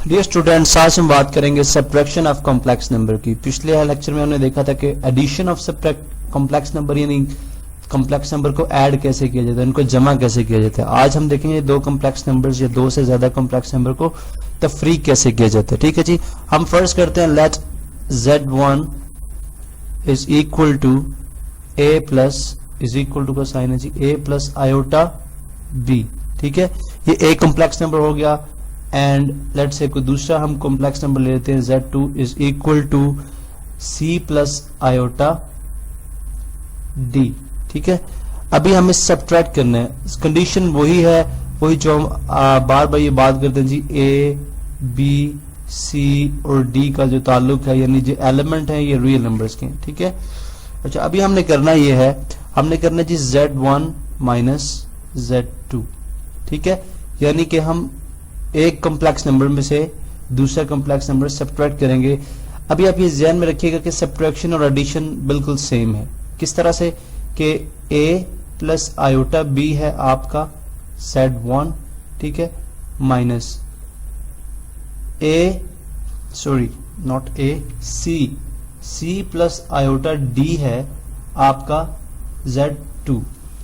Dear students, آج ہم بات کریں گے سبٹریکشن آف کمپلیکس نمبر کی. پچھلے لیکچر میں ہم نے دیکھا تھا کہ ایڈیشن آف کمپلیکس نمبر یعنی کمپلیکس نمبر کو ایڈ کیسے کیا جاتا ہے، ان کو جمع کیسے کیا جاتا ہے. آج ہم دیکھیں گے دو کمپلیکس نمبرز یا دو سے زیادہ کمپلیکس نمبر کو تفریق کیسے کیا جاتا ہے. ٹھیک ہے جی، ہم فرض کرتے ہیں let Z1 is equal to A plus is equal to کا سائن ہے جی A پلس آئیوٹا B. ٹھیک ہے، یہ ایک کمپلیکس نمبر ہو گیا. اینڈ لیٹ سے کوئی دوسرا ہم کمپلیکس نمبر لے لیتے ہیں Z2 is equal to C plus iota D. ٹھیک ہے، ابھی ہمیں سبٹریکٹ کرنا ہے. کنڈیشن وہی ہے، وہی جو ہم بار بار یہ بات کرتے ہیں جی A B C اور D کا جو تعلق ہے، یعنی جو ایلیمنٹ ہیں یہ ریئل نمبرز کے ہیں. ٹھیک ہے، اچھا ابھی ہم نے کرنا یہ ہے، ہم نے کرنا جی Z1 مائنس Z2. ٹھیک ہے، یعنی کہ ہم ایک کمپلیکس نمبر میں سے دوسرا کمپلیکس نمبر سبٹریکٹ کریں گے. ابھی آپ یہ ذہن میں رکھیے گا کہ سبٹریکشن اور ایڈیشن بالکل سیم ہے. کس طرح سے کہ A پلس آئیوٹا B ہے آپ کا Z1. ٹھیک ہے، minus C plus iota D ہے آپ کا Z2.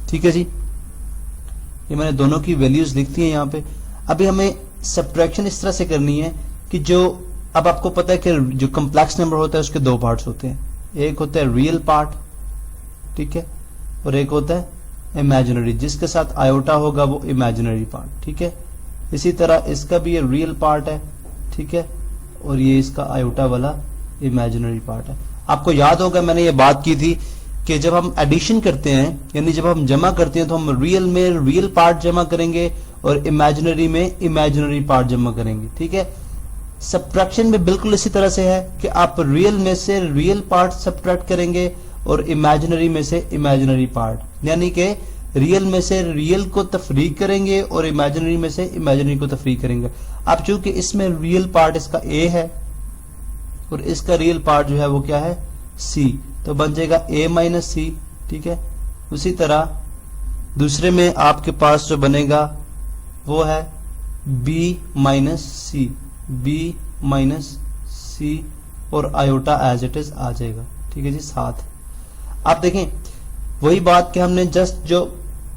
ٹھیک ہے جی، یہ میں نے دونوں کی ویلیوز لکھتی ہیں یہاں پہ. ابھی ہمیں سبٹریکشن اس طرح سے کرنی ہے کہ جو اب آپ کو پتا ہے کہ جو کمپلیکس نمبر ہوتا ہے اس کے دو پارٹس ہوتے ہیں. ایک ہوتا ہے ریئل پارٹ، ٹھیک ہے، اور ایک ہوتا ہے امیجنری، جس کے ساتھ آئیوٹا ہوگا وہ امیجنری پارٹ. ٹھیک ہے، اسی طرح اس کا بھی یہ ریئل پارٹ ہے، ٹھیک ہے، اور یہ اس کا آئیوٹا والا امیجنری پارٹ ہے. آپ کو یاد ہوگا میں نے یہ بات کی تھی کہ جب ہم ایڈیشن کرتے ہیں یعنی جب ہم جمع کرتے ہیں تو ہم ریئل میں ریئل پارٹ جمع کریں گے اور امیجنری میں امیجنری پارٹ جمع کریں گے. ٹھیک ہے، سبٹریکشن میں بالکل اسی طرح سے ہے کہ آپ ریئل میں سے ریئل پارٹ سبٹریکٹ کریں گے اور امیجنری میں سے امیجنری پارٹ، یعنی کہ ریئل میں سے ریئل کو تفریق کریں گے اور امیجنری میں سے امیجنری کو تفریق کریں گے. اب چونکہ اس میں ریئل پارٹ اس کا A ہے اور اس کا ریئل پارٹ جو ہے وہ کیا ہے C، تو بن جائے گا A مائنس C. ٹھیک ہے، اسی طرح دوسرے میں آپ کے پاس جو بنے گا وہ ہے B مائنس C اور آئیوٹا ایز اٹ از آ جائے گا. ٹھیک ہے جی، ساتھ آپ دیکھیں وہی بات کہ ہم نے جسٹ جو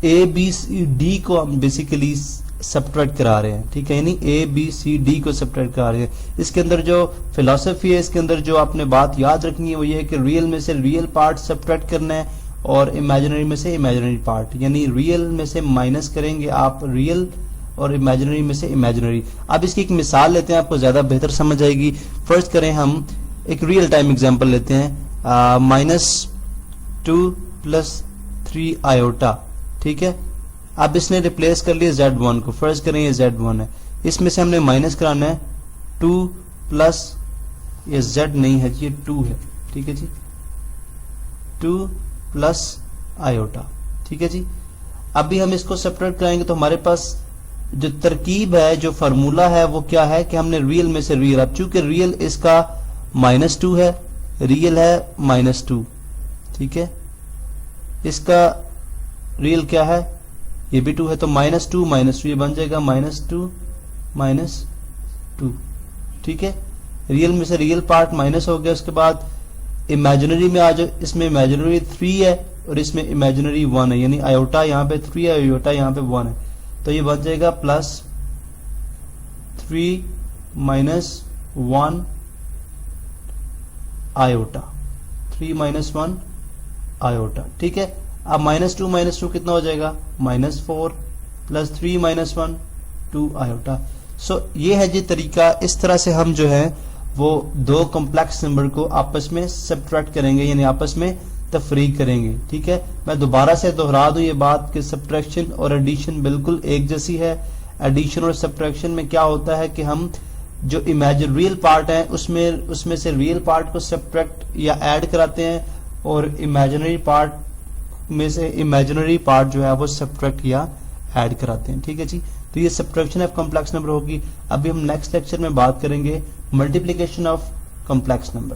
A B C D کو ہم بیسیکلی سبٹریکٹ کرا رہے ہیں. ٹھیک ہے، یعنی A B C D کو سبٹریکٹ کرا رہے ہیں. اس کے اندر جو فلسفی ہے، اس کے اندر جو آپ نے بات یاد رکھنی ہے وہ یہ ہے کہ ریئل میں سے ریئل پارٹ سبٹریکٹ کرنا ہے اور امیجنری میں سے امیجنری پارٹ، یعنی ریئل میں سے مائنس کریں گے آپ ریئل اور امیجنری میں سے امیجنری. اب اس کی ایک مثال لیتے ہیں، آپ کو زیادہ بہتر سمجھ آئے گی. فرض کریں ہم ایک ریئل ٹائم ایگزامپل لیتے ہیں، -2 + 3 آئیوٹا. ٹھیک ہے، اب اس نے ریپلیس کر لیا Z1 کو. فرض کریں یہ Z1 ہے، اس میں سے ہم نے مائنس کرانا ہے 2 پلس یہ Z نہیں ہے یہ 2 ہے. ٹھیک ہے جی، 2 پلس آئیوٹا. ٹھیک ہے جی، اب بھی ہم اس کو سپریٹ کرائیں گے تو ہمارے پاس جو ترکیب ہے، جو فارمولا ہے وہ کیا ہے کہ ہم نے ریئل میں سے ریئل، اب چونکہ ریئل اس کا -2 ہے، ریئل ہے -2. ٹھیک ہے، اس کا ریئل کیا ہے، یہ بھی 2 ہے، تو -2 یہ بن جائے گا -2. ٹھیک ہے، ریئل میں سے ریئل پارٹ مائنس ہو گیا. اس کے بعد امیجنری میں آ جائے، اس میں امیجنری 3 ہے اور اس میں امیجنری 1 ہے، یعنی آئیوٹا یہاں پہ 3 ہے، آئیوٹا یہاں پہ 1 ہے، تو یہ بن جائے گا +3 - 1 آئیوٹا، 3 - 1 آئیوٹا. ٹھیک ہے، اب -2 کتنا ہو جائے گا -4 + 3 - 1 2 آئیوٹا. سو یہ ہے جی طریقہ، اس طرح سے ہم جو ہے وہ دو کمپلیکس نمبر کو آپس میں سبٹریکٹ کریں گے، یعنی آپس میں تفریق کریں گے. ٹھیک ہے، میں دوبارہ سے دہرا دوں یہ بات کہ سبٹریکشن اور ایڈیشن بالکل ایک جیسی ہے. ایڈیشن اور سبٹریکشن میں کیا ہوتا ہے کہ ہم جو ریئل پارٹ ہیں اس میں سے ریئل پارٹ کو سبٹریکٹ یا ایڈ کراتے ہیں اور امیجنری پارٹ میں سے امیجنری پارٹ جو ہے وہ سبٹریکٹ یا ایڈ کراتے ہیں. ٹھیک ہے جی، تو یہ سبٹریکشن آف کمپلیکس نمبر ہوگی. ابھی ہم نیکسٹ لیکچر میں بات کریں گے ملٹیپلیکیشن آف کمپلیکس نمبر.